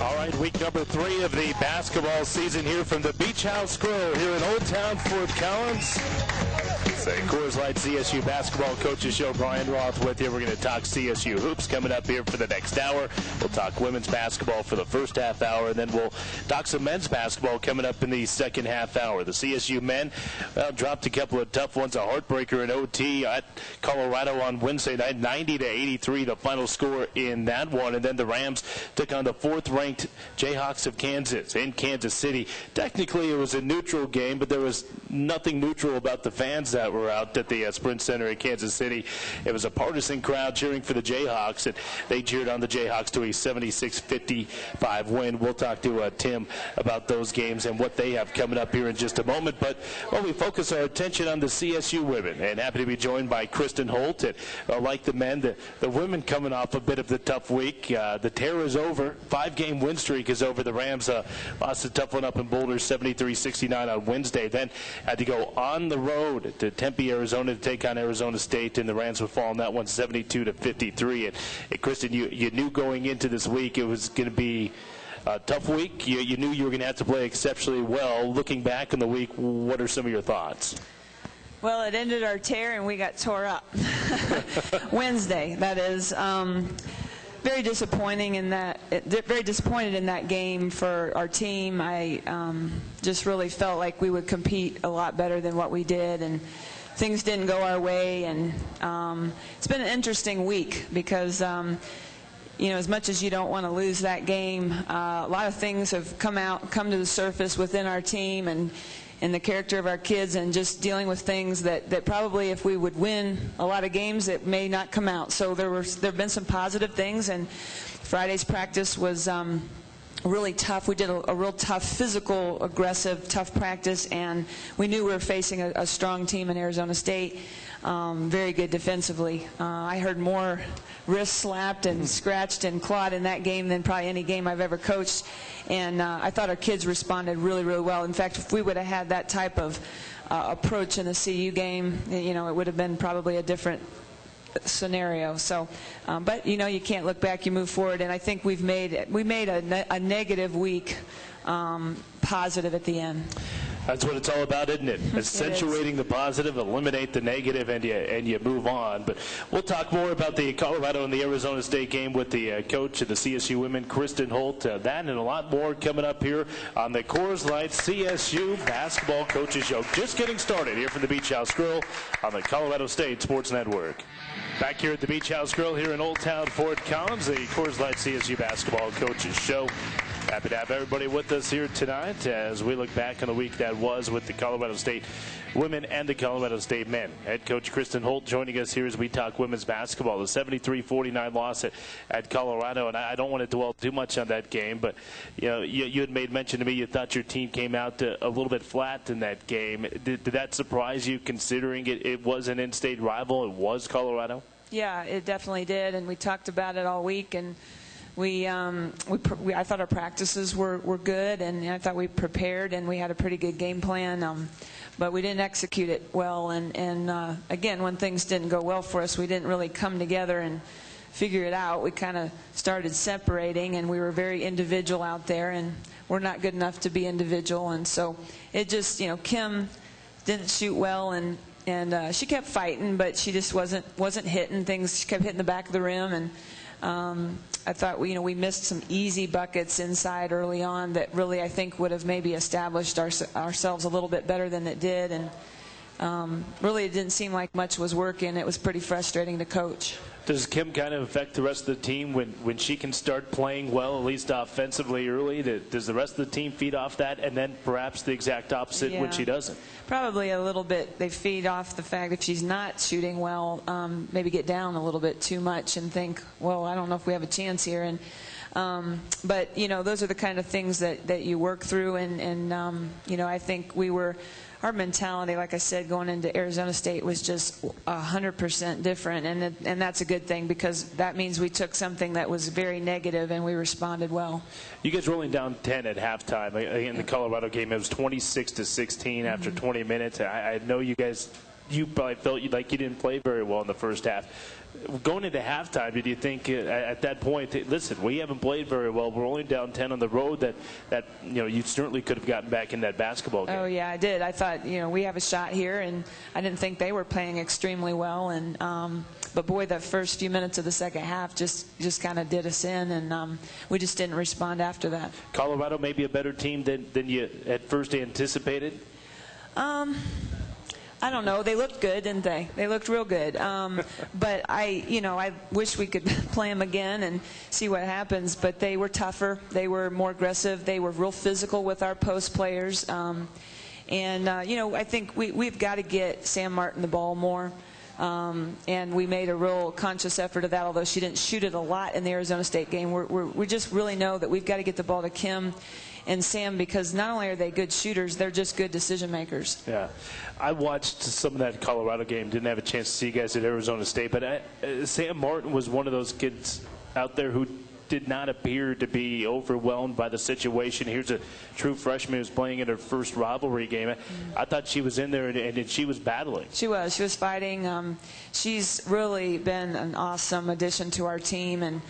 All right, week number 3 of the basketball season here from the Beach House Grill here in Old Town Fort Collins. It's a Coors Light CSU basketball coaches show. Brian Roth with you. We're going to talk CSU hoops coming up here for the next hour. We'll talk women's basketball for the first half hour, and then we'll talk some men's basketball coming up in the second half hour. The CSU men dropped a couple of tough ones, a heartbreaker in OT at Colorado on Wednesday night, 90-83, the final score in that one. And then the Rams took on the 4th-ranked Jayhawks of Kansas in Kansas City. Technically, it was a neutral game, but there was nothing neutral about the fans that were out at the Sprint Center in Kansas City. It was a partisan crowd cheering for the Jayhawks, and they cheered on the Jayhawks to a 76-55 win. We'll talk to Tim about those games and what they have coming up here in just a moment. But we focus our attention on the CSU women, and happy to be joined by Kristen Holt. And like the men, the women coming off a bit of the tough week. The tear is over. 5-game win streak is over. The Rams lost a tough one up in Boulder, 73-69 on Wednesday. Then had to go on the road to Tempe, Arizona to take on Arizona State, and the Rams would fall on that one 72-53. And Kristen, you knew going into this week it was going to be a tough week. You knew you were going to have to play exceptionally well. Looking back on the week, what are some of your thoughts? Well, it ended our tear and we got tore up. Wednesday, that is. Very disappointing in that. Very disappointed in that game for our team. I just really felt like we would compete a lot better than what we did, and things didn't go our way. And it's been an interesting week because, you know, as much as you don't want to lose that game, a lot of things have come to the surface within our team and the character of our kids, and just dealing with things that probably if we would win a lot of games, it may not come out. So there have been some positive things, and Friday's practice was really tough. We did a real tough, physical, aggressive, tough practice, and we knew we were facing a strong team in Arizona State. Very good defensively. I heard more wrists slapped and scratched and clawed in that game than probably any game I've ever coached. And I thought our kids responded really, really well. In fact, if we would have had that type of approach in the CU game, you know, it would have been probably a different scenario. So, but you know, you can't look back. You move forward, and I think we made a negative week positive at the end. That's what it's all about, isn't it? Accentuating the positive, eliminate the negative, and you move on. But we'll talk more about the Colorado and the Arizona State game with the coach of the CSU women, Kristen Holt. That and a lot more coming up here on the Coors Light CSU Basketball Coaches Show. Just getting started here from the Beach House Grill on the Colorado State Sports Network. Back here at the Beach House Grill here in Old Town Fort Collins, the Coors Light CSU Basketball Coaches Show. Happy to have everybody with us here tonight as we look back on the week that was with the Colorado State women and the Colorado State men. Head coach Kristen Holt joining us here as we talk women's basketball. The 73-49 loss at Colorado, and I don't want to dwell too much on that game, but you know, you had made mention to me you thought your team came out a little bit flat in that game. Did that surprise you, considering it was an in-state rival? It was Colorado? Yeah, it definitely did, and we talked about it all week, and I thought our practices were good, and I thought we prepared, and we had a pretty good game plan, but we didn't execute it well. And again, when things didn't go well for us, we didn't really come together and figure it out. We kind of started separating, and we were very individual out there, and we're not good enough to be individual. And so it just, you know, Kim didn't shoot well, and she kept fighting, but she just wasn't hitting things. She kept hitting the back of the rim, and I thought we missed some easy buckets inside early on that really I think would have maybe established ourselves a little bit better than it did, and really it didn't seem like much was working. It was pretty frustrating to coach. Does Kim kind of affect the rest of the team when she can start playing well, at least offensively early? Does the rest of the team feed off that, and then perhaps the exact opposite when she doesn't? Probably a little bit. They feed off the fact that she's not shooting well, maybe get down a little bit too much and think, well, I don't know if we have a chance here. And but, you know, those are the kind of things that you work through. And you know, I think our mentality, like I said, going into Arizona State was just 100% different. And that's a good thing, because that means we took something that was very negative and we responded well. You guys rolling down 10 at halftime. In the Colorado game, it was 26-16 after 20 minutes. I know you guys you probably felt like you didn't play very well in the first half. Going into halftime, did you think at that point, listen, we haven't played very well. We're only down 10 on the road. That you certainly could have gotten back in that basketball game. Oh yeah, I did. I thought we have a shot here, and I didn't think they were playing extremely well. And but boy, the first few minutes of the second half just kind of did us in, and we just didn't respond after that. Colorado may be a better team than you at first anticipated. I don't know. They looked good, didn't they? They looked real good. But I wish we could play them again and see what happens. But they were tougher. They were more aggressive. They were real physical with our post players. I think we've got to get Sam Martin the ball more. And we made a real conscious effort of that, although she didn't shoot it a lot in the Arizona State game. We just really know that we've got to get the ball to Kim and Sam, because not only are they good shooters, they're just good decision makers. Yeah. I watched some of that Colorado game. Didn't have a chance to see you guys at Arizona State, but Sam Martin was one of those kids out there who did not appear to be overwhelmed by the situation. Here's a true freshman who's playing in her first rivalry game. I thought she was in there and she was battling. She was fighting. She's really been an awesome addition to our team, and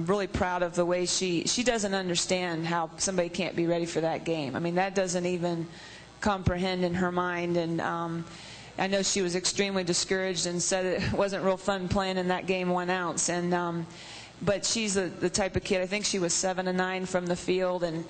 really proud of the way she doesn't understand how somebody can't be ready for that game. I mean, that doesn't even comprehend in her mind. And I know she was extremely discouraged and said it wasn't real fun playing in that game 1 ounce. And but she's the type of kid, I think she was 7 of 9 from the field, and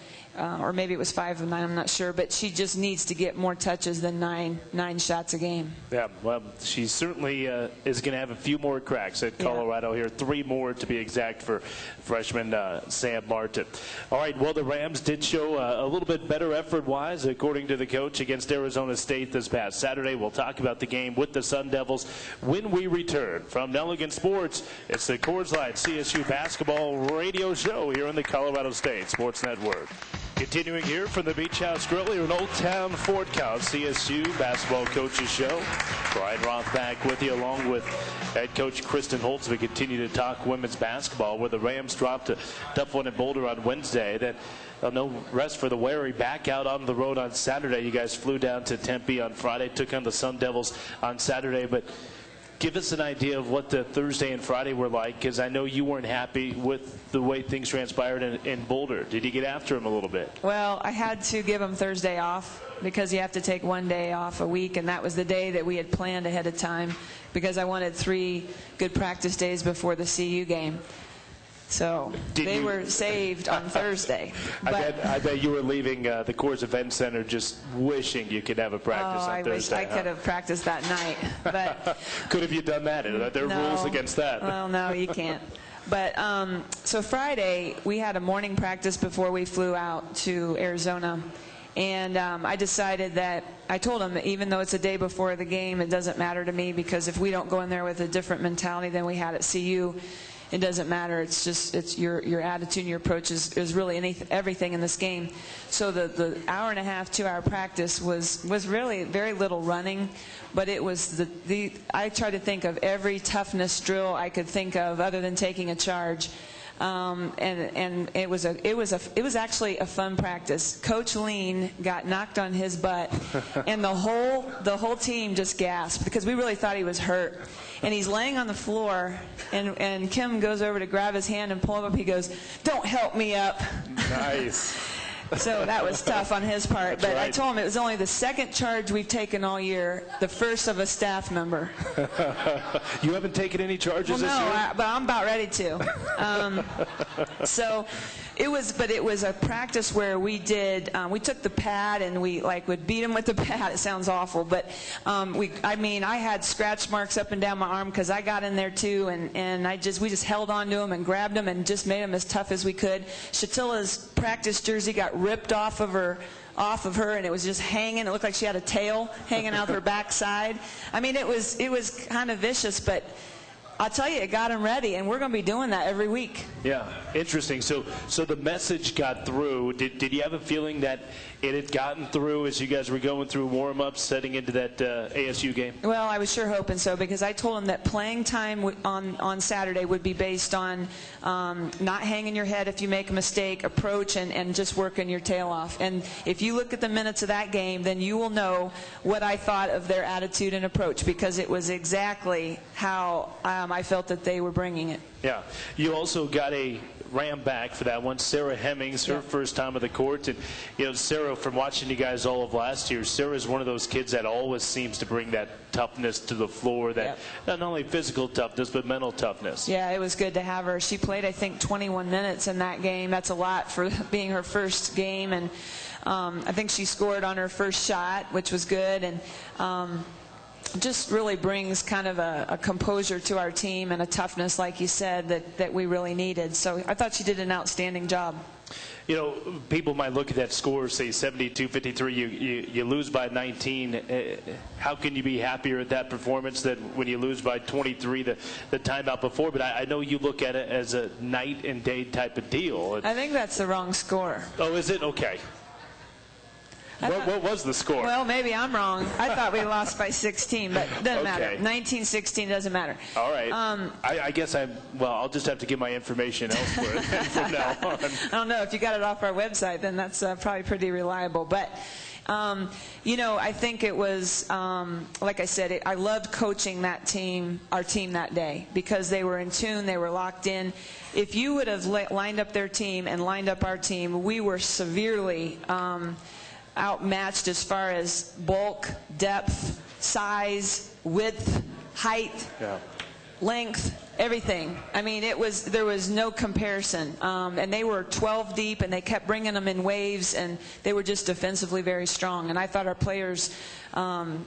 or maybe it was 5 of 9, I'm not sure, but she just needs to get more touches than nine shots a game. Yeah, well, she certainly is going to have a few more cracks at Colorado here, 3 more to be exact for freshman Sam Martin. All right, well, the Rams did show a little bit better effort-wise, according to the coach, against Arizona State this past Saturday. We'll talk about the game with the Sun Devils when we return. From Nelligan Sports, it's the Coors Light CSU Basketball Radio Show here on the Colorado State Sports Network. Continuing here from the Beach House Grill here in Old Town Fort Collins, CSU Basketball Coaches Show. Brian Roth back with you, along with head coach Kristen Holt, as we continue to talk women's basketball, where the Rams dropped a tough one in Boulder on Wednesday. Then no rest for the weary. Back out on the road on Saturday. You guys flew down to Tempe on Friday, took on the Sun Devils on Saturday, but give us an idea of what the Thursday and Friday were like, because I know you weren't happy with the way things transpired in Boulder. Did you get after them a little bit? Well, I had to give them Thursday off, because you have to take 1 day off a week, and that was the day that we had planned ahead of time, because I wanted 3 good practice days before the CU game. So they were saved on Thursday. I bet you were leaving the Coors Event Center just wishing you could have a practice on Thursday. I could have practiced that night. But could have you done that? Are there rules against that? Well, no, you can't. But so Friday, we had a morning practice before we flew out to Arizona. And I decided that I told them, even though it's a day before the game, it doesn't matter to me, because if we don't go in there with a different mentality than we had at CU, it doesn't matter. It's your attitude and your approach is really everything in this game. So the hour and a half, 2-hour practice was really very little running, but it was I tried to think of every toughness drill I could think of other than taking a charge. And it was actually a fun practice. Coach Lean got knocked on his butt, and the whole team just gasped, because we really thought he was hurt. And he's laying on the floor, and Kim goes over to grab his hand and pull him up. He goes, "Don't help me up." Nice. So that was tough on his part. But I told him it was only the second charge we've taken all year, the first of a staff member. You haven't taken any charges this year? But I'm about ready to. So it was a practice where we took the pad and we would beat him with the pad. It sounds awful, but I had scratch marks up and down my arm, because I got in there too, and we just held on to him and grabbed him and just made him as tough as we could. Shatilla's practice jersey got ripped off of her, and it was just hanging. It looked like she had a tail hanging out her backside. I mean, it was kind of vicious, but I'll tell you, it got them ready, and we're going to be doing that every week. Yeah, interesting. So the message got through. Did you have a feeling that it had gotten through as you guys were going through warm-ups, setting into that ASU game? Well, I was sure hoping so, because I told them that playing time on Saturday would be based on not hanging your head if you make a mistake, approach, and just working your tail off. And if you look at the minutes of that game, then you will know what I thought of their attitude and approach, because it was exactly how I felt that they were bringing it. Yeah. You also got a Ram back for that one, Sarah Hemmings, her first time on the court. And, Sarah, from watching you guys all of last year, Sarah's one of those kids that always seems to bring that toughness to the floor, that not only physical toughness, but mental toughness. Yeah, it was good to have her. She played, I think, 21 minutes in that game. That's a lot for being her first game. And I think she scored on her first shot, which was good. And just really brings kind of a composure to our team and a toughness, like you said, that we really needed. So I thought she did an outstanding job. People might look at that score, say 72-53, you lose by 19. How can you be happier at that performance than when you lose by 23 the timeout before? But I know you look at it as a night and day type of deal. I think that's the wrong score. Oh, is it? Okay. What was the score? Well, maybe I'm wrong. I thought we lost by 16, but it doesn't matter. 19-16 doesn't matter. All right. I guess I'll just have to get my information elsewhere from now on. I don't know. If you got it off our website, then that's probably pretty reliable. But, I think it was, like I said, I loved coaching our team that day, because they were in tune, they were locked in. If you would have lined up their team and lined up our team, we were severely outmatched as far as bulk, depth, size, width, height, length, everything. I mean, there was no comparison. And they were 12 deep, and they kept bringing them in waves, and they were just defensively very strong. And I thought our players,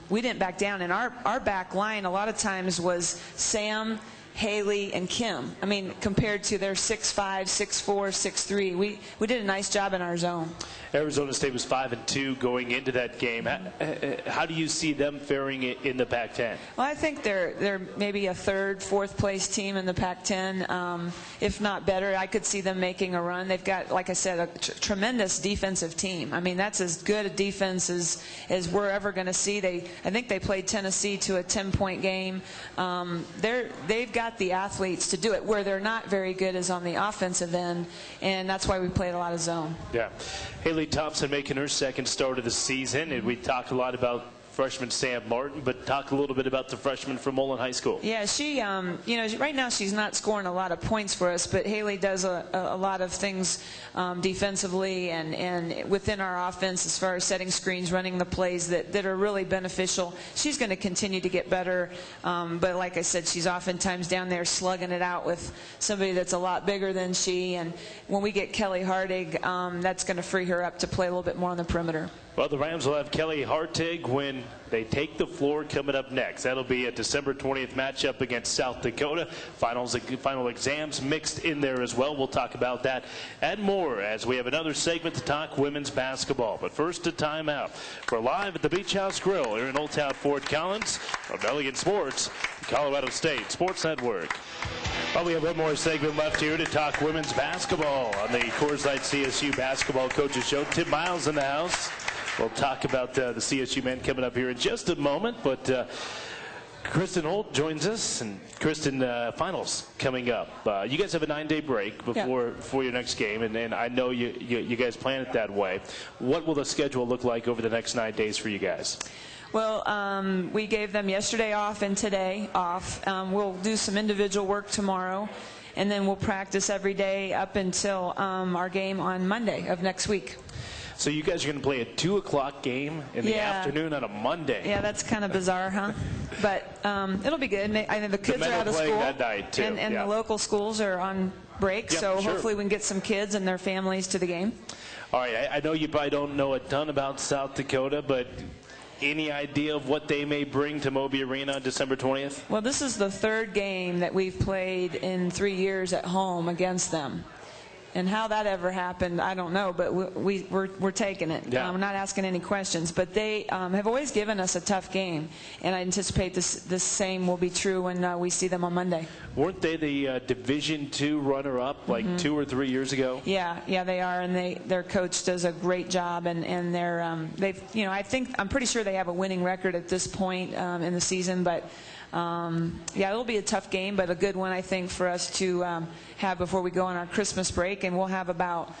we didn't back down. And our back line a lot of times was Sam, Haley, and Kim. I mean, compared to their 6'5", 6'4", 6'3", we did a nice job in our zone. Arizona State was 5-2 going into that game. How do you see them faring in the Pac-10? Well, I think they're maybe a third, fourth place team in the Pac-10, if not better. I could see them making a run. They've got, like I said, a tremendous defensive team. I mean, that's as good a defense as we're ever going to see. I think they played Tennessee to a 10-point game. They've got the athletes to do it. Where they're not very good is on the offensive end, and that's why we played a lot of zone. Yeah. Haley Thompson making her second start of the season, and we talked a lot about freshman Sam Martin, but talk a little bit about the freshman from Mullen High School. Yeah, she, right now she's not scoring a lot of points for us, but Haley does a lot of things defensively and within our offense as far as setting screens, running the plays that are really beneficial. She's going to continue to get better, but like I said, she's oftentimes down there slugging it out with somebody that's a lot bigger than she, and when we get Kelly Hartig, that's going to free her up to play a little bit more on the perimeter. Well, the Rams will have Kelly Hartig when they take the floor coming up next. That'll be a December 20th matchup against South Dakota. Final exams mixed in there as well. We'll talk about that and more as we have another segment to talk women's basketball. But first, a timeout. We're live at the Beach House Grill here in Old Town Fort Collins from Elegant Sports, Colorado State Sports Network. Well, we have one more segment left here to talk women's basketball on the Coors Light CSU Basketball Coaches Show. Tim Miles in the house. We'll talk about the CSU men coming up here in just a moment, but Kristen Holt joins us, and Kristen, finals coming up. You guys have a 9-day break before your next game, and I know you guys plan it that way. What will the schedule look like over the next 9 days for you guys? Well, we gave them yesterday off and today off. We'll do some individual work tomorrow, and then we'll practice every day up until our game on Monday of next week. So you guys are going to play a 2 o'clock game in the afternoon on a Monday. Yeah, that's kind of bizarre, huh? But it'll be good. I think the kids are out of school, that night too. and the local schools are on break, so hopefully we can get some kids and their families to the game. All right, I know you probably don't know a ton about South Dakota, but any idea of what they may bring to Moby Arena on December 20th? Well, this is the third game that we've played in 3 years at home against them. And how that ever happened, I don't know, but we're taking it. Yeah. We're not asking any questions. But they have always given us a tough game, and I anticipate this same will be true when we see them on Monday. Weren't they the Division II runner-up like 2 or 3 years ago? Yeah, they are, and their coach does a great job, and they've I'm pretty sure they have a winning record at this point in the season, but. It'll be a tough game, but a good one, I think, for us to have before we go on our Christmas break. And we'll have about,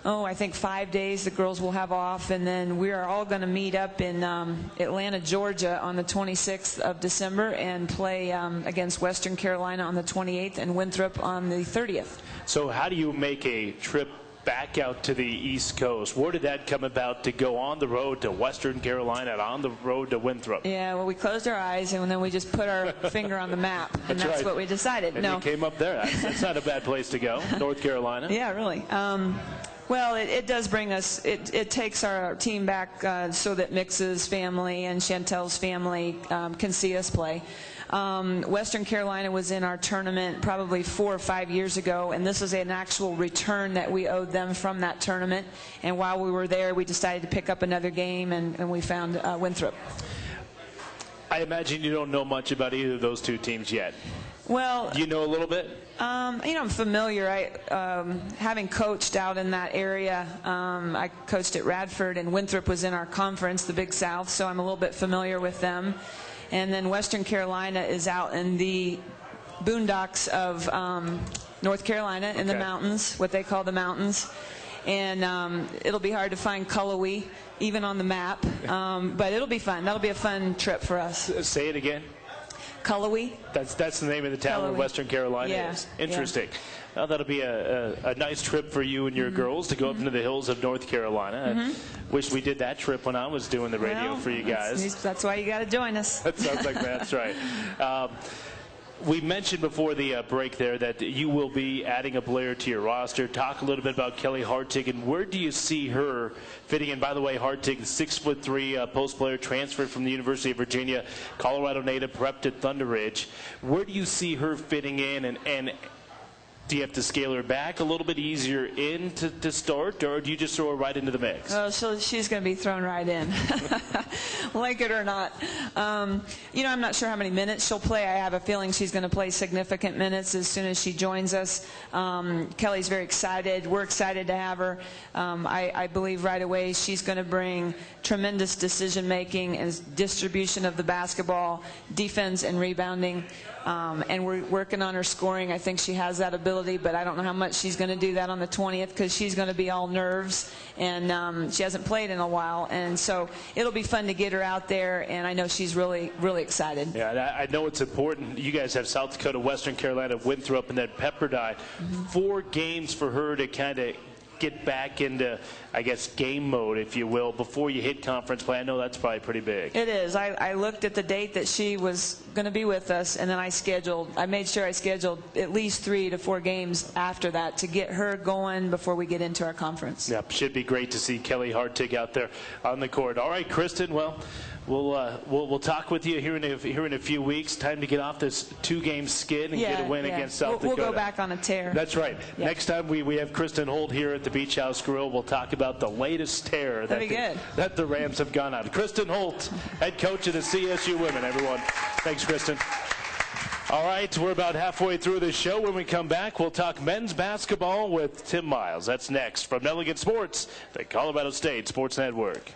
I think 5 days the girls will have off. And then we are all going to meet up in Atlanta, Georgia on the 26th of December and play against Western Carolina on the 28th and Winthrop on the 30th. So how do you make a trip back out to the East Coast? Where did that come about to go on the road to Western Carolina and on the road to Winthrop? Yeah, well, we closed our eyes and then we just put our finger on the map, and that's right. what we decided. And you came up there. That's not a bad place to go, North Carolina. Yeah, really. Well, it does bring us, it takes our team back so that Mix's family and Chantel's family can see us play. Western Carolina was in our tournament probably 4 or 5 years ago, and this is an actual return that we owed them from that tournament. And while we were there, we decided to pick up another game, and we found Winthrop. I imagine you don't know much about either of those two teams yet. Well, do you know a little bit? I'm familiar. Having coached out in that area, I coached at Radford, and Winthrop was in our conference, the Big South, so I'm a little bit familiar with them. And then Western Carolina is out in the boondocks of North Carolina in the mountains, what they call the mountains. And it'll be hard to find Cullowhee, even on the map. But it'll be fun. That'll be a fun trip for us. Say it again. Cullowhee. That's the name of the town where Western Carolina is. Interesting. Yeah. Well, that'll be a nice trip for you and your girls to go up into the hills of North Carolina. I wish we did that trip when I was doing the radio for you guys. That's why you got to join us. That sounds like that's right. We mentioned before the break there that you will be adding a player to your roster. Talk a little bit about Kelly Hartig, and where do you see her fitting in? By the way, Hartig, 6'3" post player, transferred from the University of Virginia, Colorado native, prepped at Thunder Ridge. Where do you see her fitting in, and do you have to scale her back a little bit easier in to start, or do you just throw her right into the mix? Oh, so she's going to be thrown right in, like it or not. I'm not sure how many minutes she'll play. I have a feeling she's going to play significant minutes as soon as she joins us. Kelly's very excited. We're excited to have her. I believe right away she's going to bring tremendous decision-making and distribution of the basketball, defense and rebounding. And we're working on her scoring. I think she has that ability, but I don't know how much she's going to do that on the 20th because she's going to be all nerves, and she hasn't played in a while. And so it'll be fun to get her out there, and I know she's really, really excited. Yeah, I know it's important. You guys have South Dakota, Western Carolina, Winthrop, and then Pepperdine. 4 games for her to kind of get back into, I guess, game mode, if you will, before you hit conference play. I know that's probably pretty big. It is. I looked at the date that she was going to be with us, and then I made sure I scheduled at least 3 to 4 games after that to get her going before we get into our conference. Yep, should be great to see Kelly Hartig out there on the court. All right, Kristen, well, we'll talk with you here in a few weeks. Time to get off this 2-game skid and get a win against South Dakota. We'll go back on a tear. That's right. Yeah. Next time we have Kristen Holt here at the Beach House Grill. We'll talk about the latest tear that the Rams have gone on. Kristen Holt, head coach of the CSU women, everyone. Thanks, Kristen. All right, we're about halfway through the show. When we come back, we'll talk men's basketball with Tim Miles. That's next from Nelligan Sports, the Colorado State Sports Network.